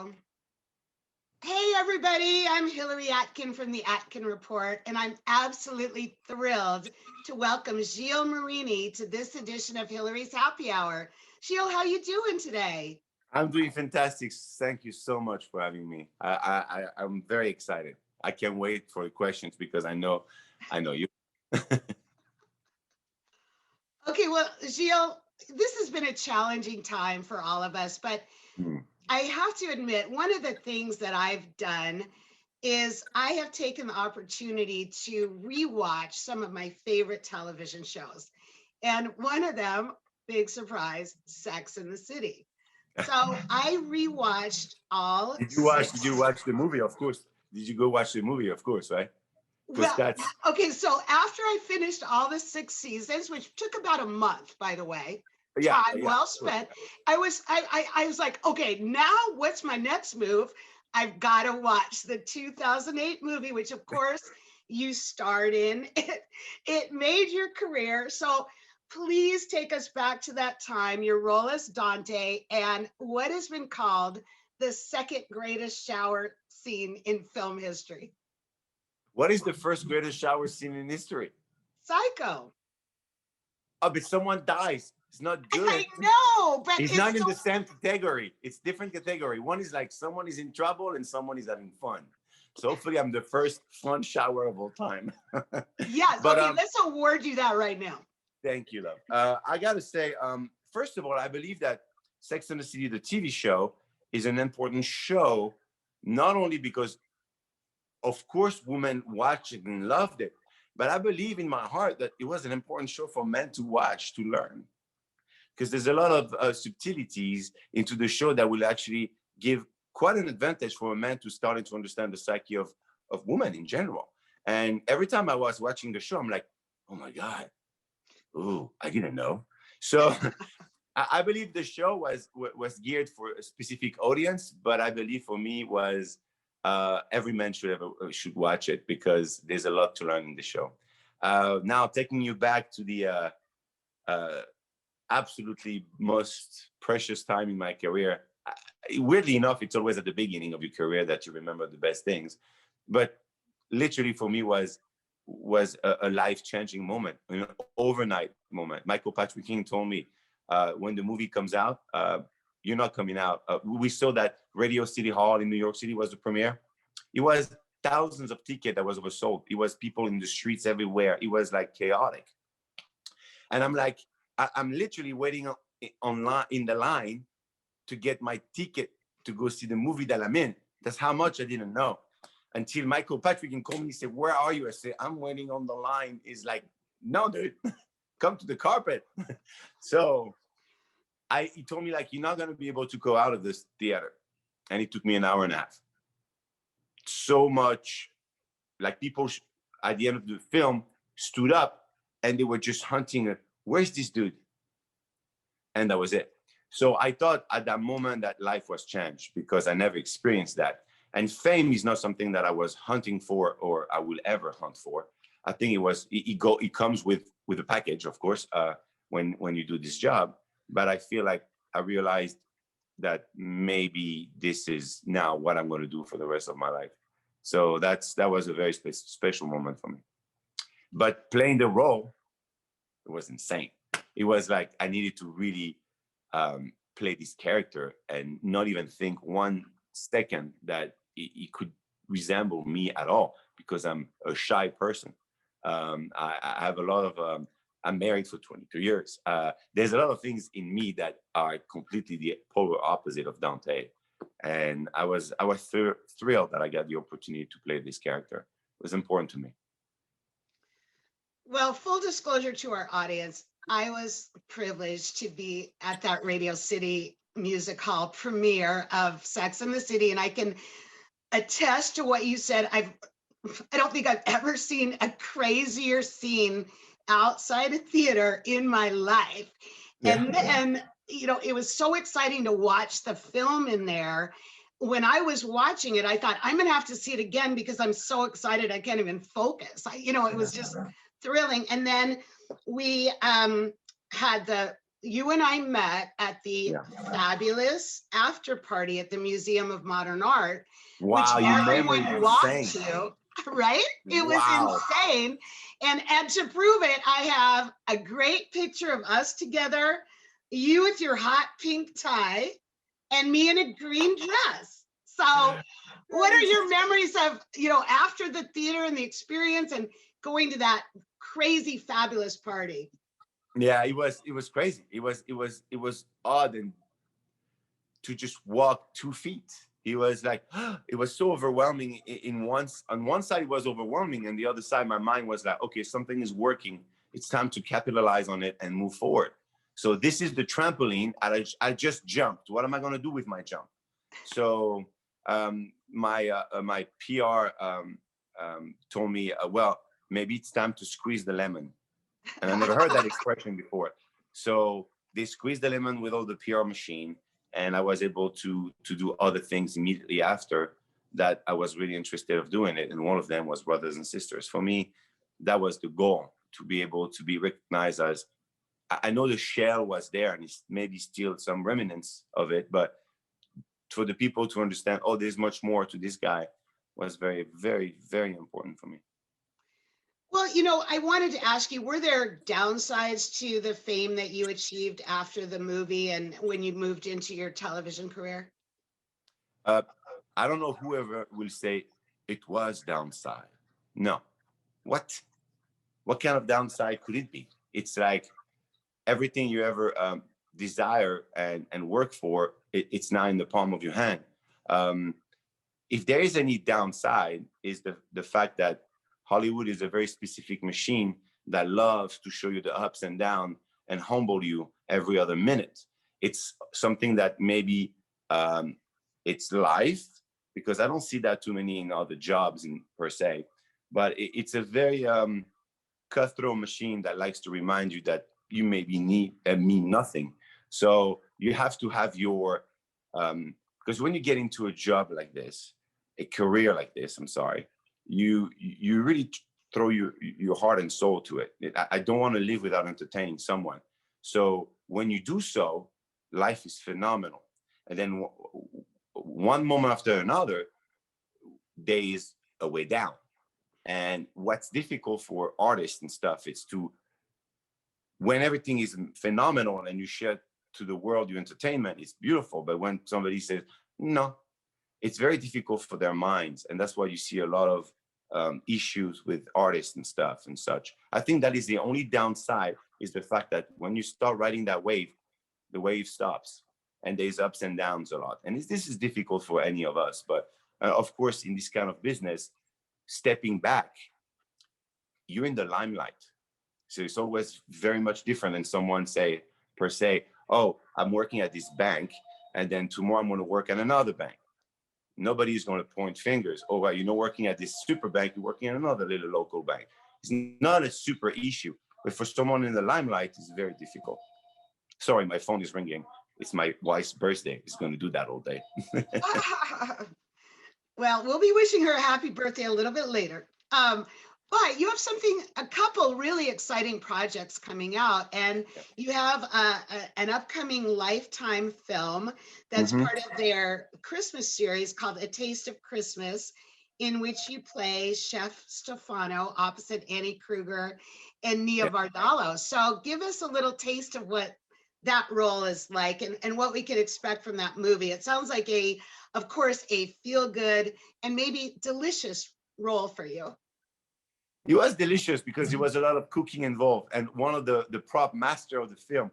Hey, everybody, I'm Hillary Atkin from the Atkin Report, and I'm absolutely thrilled to welcome Gilles Marini to this edition of Hillary's Happy Hour. Gilles, how you doing today? I'm doing fantastic. Thank you so much for having me. I'm very excited. I can't wait for the questions because I know you. Okay, well, Gilles, this has been a challenging time for all of us, but Hmm. I have to admit, one of the things that I've done is I have taken the opportunity to rewatch some of my favorite television shows. And one of them, big surprise, Sex in the City. So I rewatched all Did you six. watch the movie? Of course. Did you go watch the movie? Of course, right? Because Well, that's okay, so after I finished all the six seasons, which took about a month, by the way, yeah, time yeah, well of course. spent, I was like, okay, now what's my next move? I've got to watch the 2008 movie, which of course you starred in. It made your career. So please take us back to that time, your role as Dante, and what has been called the second greatest shower scene in film history. What is the first greatest shower scene in history? Psycho. Oh, but someone dies. It's not I good. know, but It's it's not in so the same category. It's different category. One is like someone is in trouble and someone is having fun. So hopefully I'm the first fun shower of all time. yes. but Okay, let's award you that right now. Thank you, love. I gotta say, first of all, I believe that Sex and the City, the TV show, is an important show, not only because, of course, women watched it and loved it, but I believe in my heart that it was an important show for men to watch, to learn, because there's a lot of subtleties into the show that will actually give quite an advantage for a man to starting to understand the psyche of women in general. And every time I was watching the show, I'm like, oh my God, oh, I didn't know. So I believe the show was geared for a specific audience, but I believe for me was every man should watch it because there's a lot to learn in the show. Now, taking you back to the uh, absolutely most precious time in my career. Weirdly enough, it's always at the beginning of your career that you remember the best things, but literally for me was a life changing moment, an overnight moment. Michael Patrick King told me when the movie comes out, you're not coming out. We saw that Radio City Hall in New York City was the premiere. It was thousands of tickets that was oversold. It was people in the streets everywhere. It was like chaotic. And I'm like, I'm literally waiting online in the line to get my ticket to go see the movie that I'm in. That's how much I didn't know until Michael Patrick called me and said, "Where are you?" I said, "I'm waiting on the line." He's like, "No, dude, come to the carpet." So he told me like, "You're not gonna be able to go out of this theater," and it took me an hour and a half. So much, like people at the end of the film stood up and they were just hunting. Where's this dude? And that was it. So I thought at that moment that life was changed because I never experienced that. And fame is not something that I was hunting for or I will ever hunt for. I think it comes with a package, of course, when you do this job. But I feel like I realized that maybe this is now what I'm going to do for the rest of my life. So that was a very special moment for me. But playing the role, it was insane. It was like I needed to really play this character and not even think 1 second that it could resemble me at all because I'm a shy person. I have a lot of. I'm married for 22 years. There's a lot of things in me that are completely the polar opposite of Dante, and I was thrilled that I got the opportunity to play this character. It was important to me. Well, full disclosure to our audience, I was privileged to be at that Radio City Music Hall premiere of Sex and the City, and I can attest to what you said. I don't think I've ever seen a crazier scene outside a theater in my life. Yeah. And then, it was so exciting to watch the film in there. When I was watching it, I thought, I'm going to have to see it again because I'm so excited. I can't even focus. It was just thrilling. And then we had the you and I met at the Yeah. fabulous after party at the Museum of Modern Art, which Wow, your memory everyone is walked insane. to, right? It was Wow. insane. And to prove it, I have a great picture of us together, you with your hot pink tie and me in a green dress. So what are your memories of, after the theater and the experience and going to that crazy fabulous party? Yeah, it was crazy. It was odd, and to just walk 2 feet. He was like, it was so overwhelming. On one side, it was overwhelming, and the other side, my mind was like, okay, something is working. It's time to capitalize on it and move forward. So this is the trampoline. I just jumped. What am I going to do with my jump? So my PR told me, well, maybe it's time to squeeze the lemon. And I never heard that expression before. So they squeezed the lemon with all the PR machine, and I was able to do other things immediately after that. I was really interested of doing it, and one of them was Brothers and Sisters. For me, that was the goal, to be able to be recognized as. I know the shell was there, and it's maybe still some remnants of it, but for the people to understand, oh, there's much more to this guy, was very, very, very important for me. Well, I wanted to ask you, were there downsides to the fame that you achieved after the movie and when you moved into your television career? Uh, I don't know whoever will say it was downside. No. What? What kind of downside could it be? It's like everything you ever desire and work for, it's now in the palm of your hand. Um, if there is any downside, is the fact that Hollywood is a very specific machine that loves to show you the ups and downs and humble you every other minute. It's something that maybe it's life, because I don't see that too many in other jobs per se, but it's a very cutthroat machine that likes to remind you that you maybe mean nothing. So you have to have your because when you get into a job like this, a career like this, I'm sorry, you really throw your heart and soul to it. I don't want to live without entertaining someone. So when you do so, life is phenomenal. And then one moment after another, there is a way down. And what's difficult for artists and stuff is to, when everything is phenomenal and you share to the world your entertainment, it's beautiful. But when somebody says, no, it's very difficult for their minds. And that's why you see a lot of issues with artists and stuff and such. I think that is the only downside, is the fact that when you start riding that wave, the wave stops and there's ups and downs a lot. And this is difficult for any of us. But of course, in this kind of business, stepping back, you're in the limelight. So it's always very much different than someone say, per se, oh, I'm working at this bank, and then tomorrow I'm going to work at another bank. Nobody's going to point fingers. Oh, well, you're not working at this super bank, you're working at another little local bank. It's not a super issue, but for someone in the limelight, it's very difficult. Sorry, my phone is ringing. It's my wife's birthday. It's going to do that all day. Well, we'll be wishing her a happy birthday a little bit later. But you have a couple really exciting projects coming out, and you have an upcoming Lifetime film that's part of their Christmas series called A Taste of Christmas, in which you play Chef Stefano opposite Annie Kruger and Nia Bardalo. So give us a little taste of what that role is like and what we can expect from that movie. It sounds like of course, a feel-good and maybe delicious role for you. It was delicious because there was a lot of cooking involved. And one of the prop master of the film,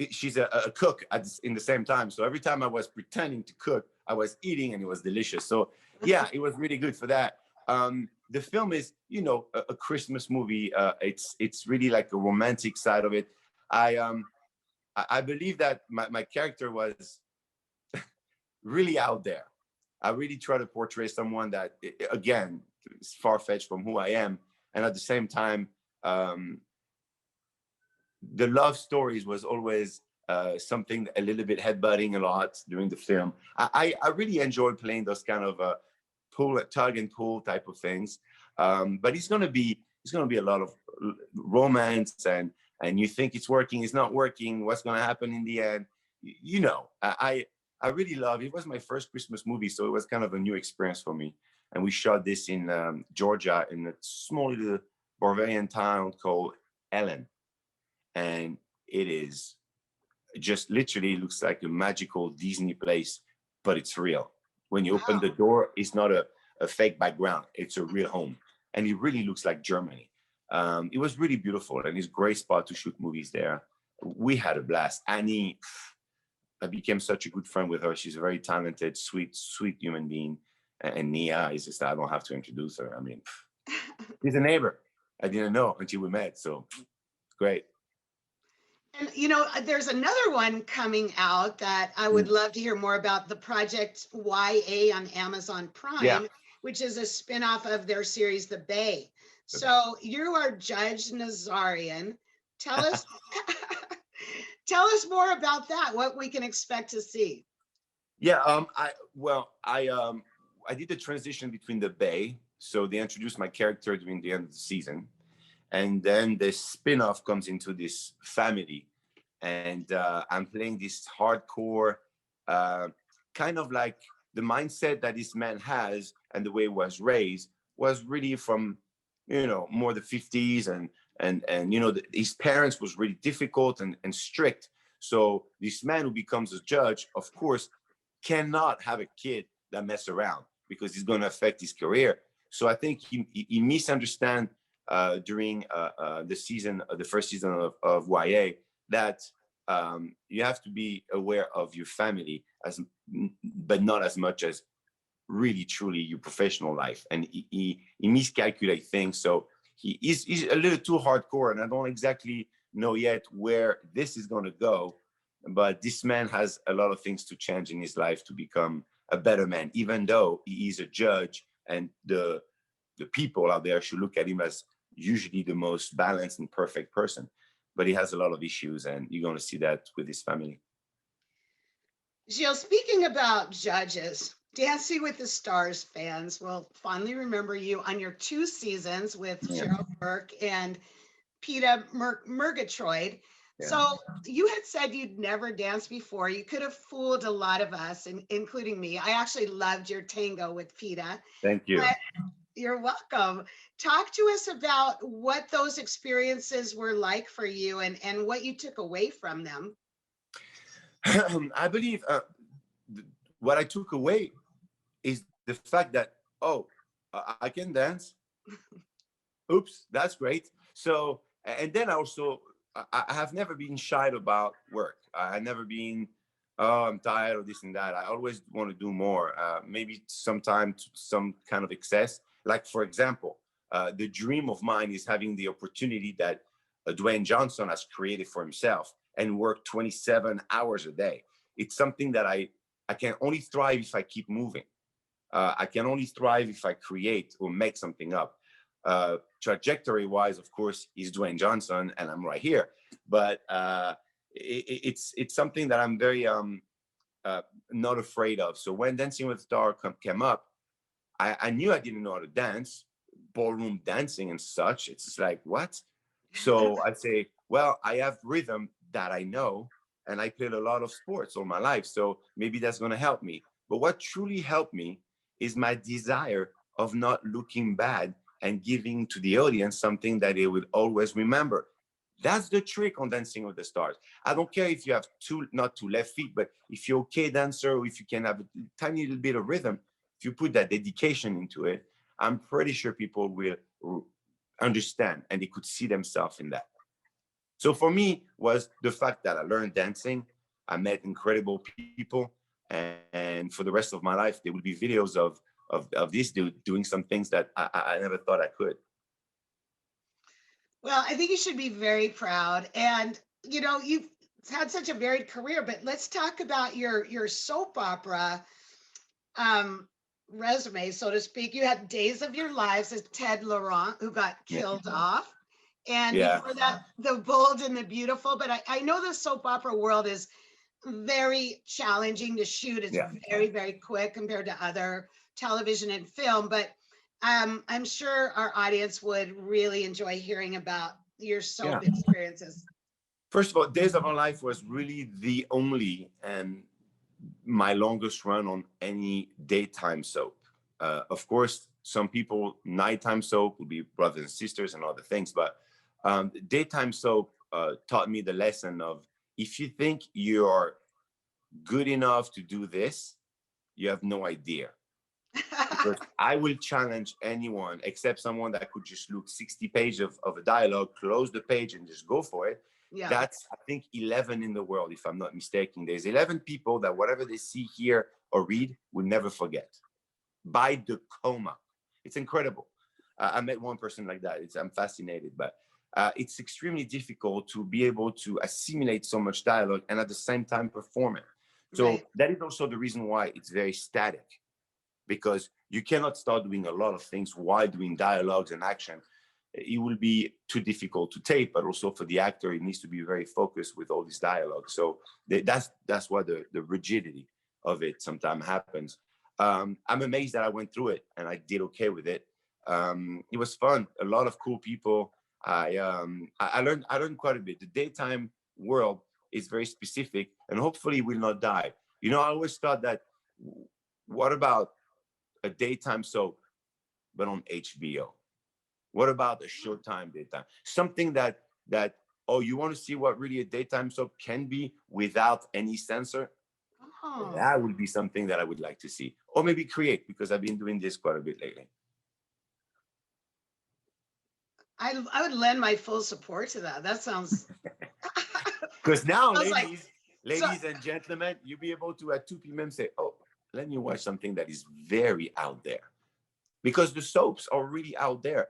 she's a cook in the same time. So every time I was pretending to cook, I was eating, and it was delicious. So yeah, it was really good for that. The film is, a Christmas movie. It's really like a romantic side of it. I believe that my character was really out there. I really try to portray someone that, again, is far-fetched from who I am. And at the same time, the love stories was always something a little bit headbutting a lot during the film. I really enjoyed playing those kind of tug and pull type of things. But it's gonna be a lot of romance and and you think it's working, it's not working, what's going to happen in the end. You know, I really love it. It was my first Christmas movie, so it was kind of a new experience for me. And we shot this in Georgia, in a small little Bavarian town called Ellen. And it is just literally looks like a magical Disney place, but it's real. When you open Wow. the door, it's not a fake background, it's a real home. And it really looks like Germany. It was really beautiful, and it's a great spot to shoot movies there. We had a blast. Annie, I became such a good friend with her. She's a very talented, sweet human being. And Nia is just, I don't have to introduce her. I mean, she's a neighbor. I didn't know until we met. So great. And you know, there's another one coming out that I would love to hear more about, the Project YA on Amazon Yeah. Prime, which is a spin-off of their series, The Bay. So you are Judge Nazarian. Tell us, tell us more about that, what we can expect to see. Yeah. I did the transition between the Bay. So they introduced my character during the end of the season. And then the spin-off comes into this family. And I'm playing this hardcore, kind of like the mindset that this man has and the way he was raised was really from, you know, more the 50s. And you know, his parents was really difficult and strict. So this man who becomes a judge, of course, cannot have a kid that mess around because it's going to affect his career. So I think he misunderstand during the season, the first season of YA, that you have to be aware of your family, but not as much as really truly your professional life. And he miscalculate things. So he's a little too hardcore, and I don't exactly know yet where this is going to go. But this man has a lot of things to change in his life to become a better man, even though he is a judge, and the people out there should look at him as usually the most balanced and perfect person. But he has a lot of issues, and you're going to see that with his family. Gilles, speaking about judges, Dancing with the Stars fans will fondly remember you on your 2 seasons with Cheryl Burke and Peter Murgatroyd. Yeah. So you had said you'd never danced before. You could have fooled a lot of us, including me. I actually loved your tango with Peter. Thank you. But you're welcome. Talk to us about what those experiences were like for you, and what you took away from them. I believe what I took away is the fact that, oh, I can dance. Oops, that's great. So, and then also, I have never been shy about work. I never been, oh, I'm tired of this and that. I always want to do more. Maybe sometimes some kind of excess. Like, for example, the dream of mine is having the opportunity that Dwayne Johnson has created for himself and work 27 hours a day. It's something that I can only thrive if I keep moving. I can only thrive if I create or make something up. Trajectory wise, of course, he's Dwayne Johnson and I'm right here. But it's something that I'm very not afraid of. So when Dancing with the Stars came up, I knew I didn't know how to dance, ballroom dancing and such. It's just like, what? So I'd say, well, I have rhythm that I know, and I played a lot of sports all my life. So maybe that's going to help me. But what truly helped me is my desire of not looking bad and giving to the audience something that they would always remember. That's the trick on Dancing with the Stars. I don't care if you have not two left feet, but if you're okay dancer, or if you can have a tiny little bit of rhythm, if you put that dedication into it, I'm pretty sure people will understand and they could see themselves in that. So for me was the fact that I learned dancing, I met incredible people, and for the rest of my life, there will be videos of this dude doing some things that I never thought I could. Well, I think you should be very proud. And, you know, you've had such a varied career, but let's talk about your soap opera resume, so to speak. You had Days of Your Lives as Ted Laurent, who got killed off. And before that, The Bold and the Beautiful. But I know the soap opera world is very challenging to shoot. It's very, very quick compared to other television and film. But I'm sure our audience would really enjoy hearing about your soap Yeah. experiences? First of all, Days of Our Life was really the only and my longest run on any daytime soap. Of course, some people, nighttime soap would be Brothers and Sisters and other things, but daytime soap taught me the lesson of, if you think you're good enough to do this, you have no idea. Because I will challenge anyone except someone that could just look 60 pages of a dialogue, close the page and just go for it. Yeah. That's, I think, 11 in the world, if I'm not mistaken. There's 11 people that whatever they see, hear, or read will never forget by the comma. It's incredible. I met one person like that. I'm fascinated, but it's extremely difficult to be able to assimilate so much dialogue and at the same time perform it. So Right. that is also the reason why it's very static, because you cannot start doing a lot of things while doing dialogues and action. It will be too difficult to tape, but also for the actor, it needs to be very focused with all these dialogues. So that's why the rigidity of it sometimes happens. I'm amazed that I went through it and I did okay with it. It was fun. A lot of cool people. I learned quite a bit. The daytime world is very specific and hopefully will not die. You know, I always thought that, what about a daytime soap, but on HBO? What about a Showtime daytime? Something that oh, you want to see what really a daytime soap can be without any censor? Oh, That would be something that I would like to see, or maybe create, because I've been doing this quite a bit lately. I would lend my full support to that. That sounds. Because now, I was like, so ladies and gentlemen, you'll be able to at 2 p.m. say, oh, let me watch something that is very out there. Because the soaps are really out there.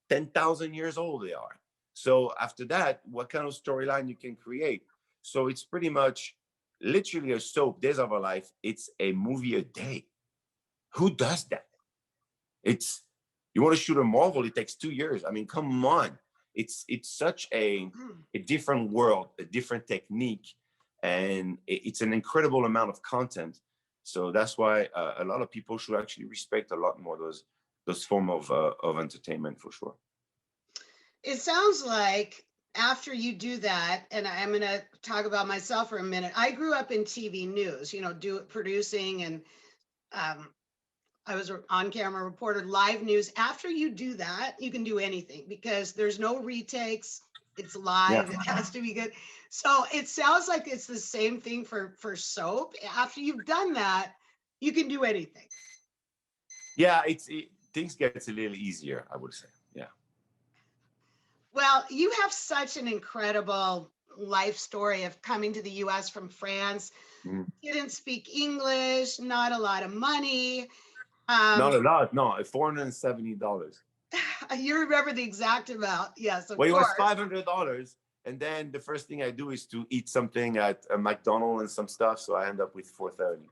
10,000 years old they are. So after that, what kind of storyline you can create? So it's pretty much literally a soap, Days of Our Life. It's a movie a day. Who does that? It's, you want to shoot a Marvel, it takes 2 years. I mean, come on. It's such a different world, a different technique, and it's an incredible amount of content. So that's why a lot of people should actually respect a lot more those form of entertainment, for sure. it sounds like after you do that, and I'm going to talk about myself for a minute. I grew up in TV news, you know, producing, and I was an on-camera reporter, live news. After you do that, you can do anything because there's no retakes. It's live. Yeah. It has to be good. So it sounds like it's the same thing for soap. After you've done that, you can do anything. Yeah, things gets a little easier, I would say. Yeah. Well, you have such an incredible life story of coming to the US from France. Mhm. Didn't speak English, not a lot of money. Not a lot, no, $470. You remember the exact amount. Yes, of Well, it was course. $500. And then the first thing I do is to eat something at a McDonald's and some stuff. So I end up with $430.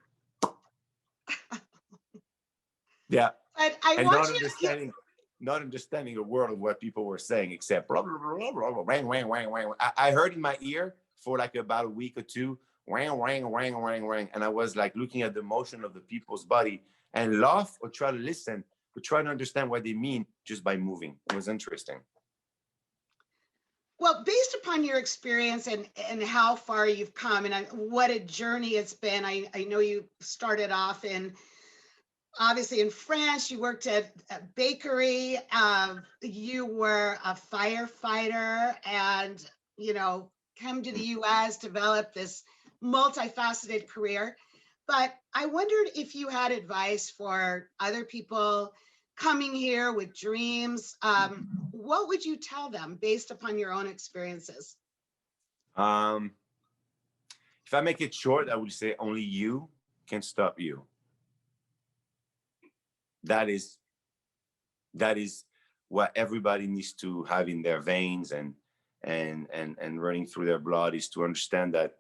Yeah. But I And want not understanding a word of what people were saying, except blah, blah, blah, blah, blah, wang, wang, wang, wang. I heard in my ear for like about a week or two, wang, wang, wang, wang, wang. And I was like looking at the motion of the people's body and laugh or try to listen, but try to understand what they mean just by moving. It was interesting. well, based upon your experience and how far you've come and what a journey it's been. I know you started off obviously in France, you worked at a bakery, you were a firefighter, and, you know, come to the US, develop this multifaceted career. But I wondered if you had advice for other people coming here with dreams. What would you tell them based upon your own experiences? Um, if I make it short, I would say only you can stop you. That is what everybody needs to have in their veins and running through their blood, is to understand that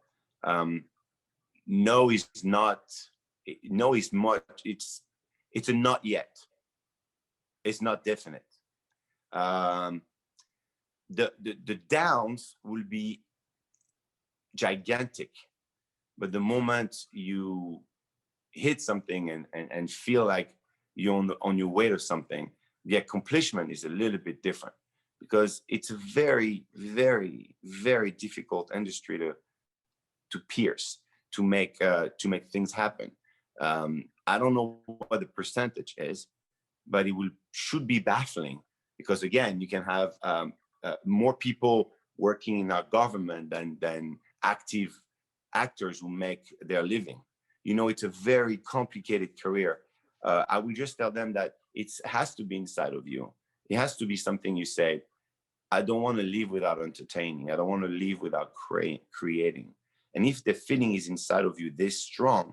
no is not, no is much, it's a not yet. It's not definite. The downs will be gigantic, but the moment you hit something and feel like you're on your way to something, the accomplishment is a little bit different, because it's a very, very, very difficult industry to pierce, to make things happen. I don't know what the percentage is, but it should be baffling, because again, you can have more people working in our government than active actors who make their living. You know, it's a very complicated career. I will just tell them that it has to be inside of you. It has to be something you say, I don't want to live without entertaining. I don't want to live without creating. And if the feeling is inside of you this strong,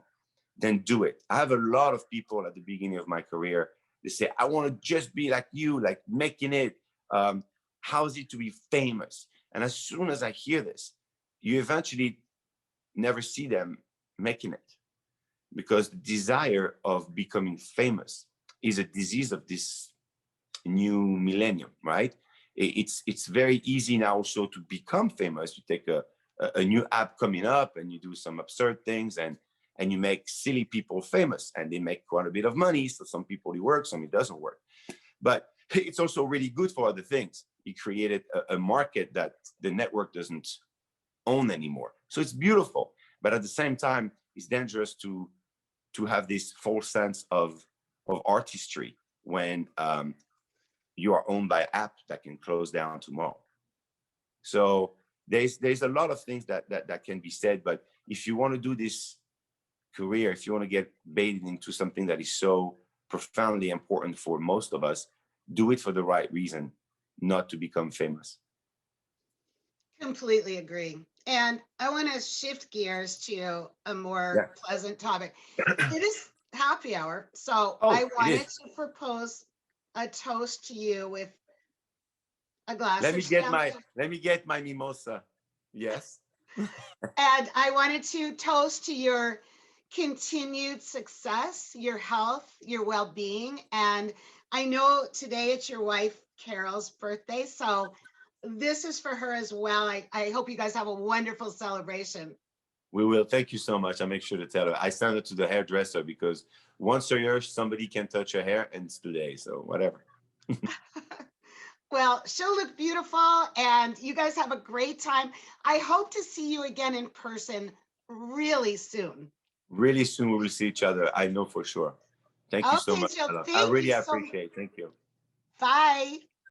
then do it. I have a lot of people at the beginning of my career, they say, I want to just be like you, like making it. How is it to be famous? And as soon as I hear this, you eventually never see them making it, because the desire of becoming famous is a disease of this new millennium, right? It's very easy now also to become famous. You take a new app coming up and you do some absurd things, and you make silly people famous, and they make quite a bit of money. So some people it works, some it doesn't work. But it's also really good for other things. It created a market that the network doesn't own anymore. So it's beautiful, but at the same time, it's dangerous to have this false sense of artistry when you are owned by an app that can close down tomorrow. So there's a lot of things that can be said, but if you want to do this career, if you want to get baited into something that is so profoundly important for most of us, do it for the right reason, not to become famous. Completely agree. And I want to shift gears to a more pleasant topic. It is happy hour, so I wanted to propose a toast to you with a glass Let of me get champagne. my mimosa. Yes. And I wanted to toast to your continued success, your health, your well-being. And I know today it's your wife, Carol's birthday. So this is for her as well. I hope you guys have a wonderful celebration. We will. Thank you so much. I'll make sure to tell her. I sent it to the hairdresser because once a year, somebody can touch her hair, and it's today. So whatever. Well, she'll look beautiful, and you guys have a great time. I hope to see you again in person really soon. Really soon we will see each other. I know for sure. Thank you so Okay, much, Jill, Ella. I thank really you so much. appreciate it. Thank you. Bye.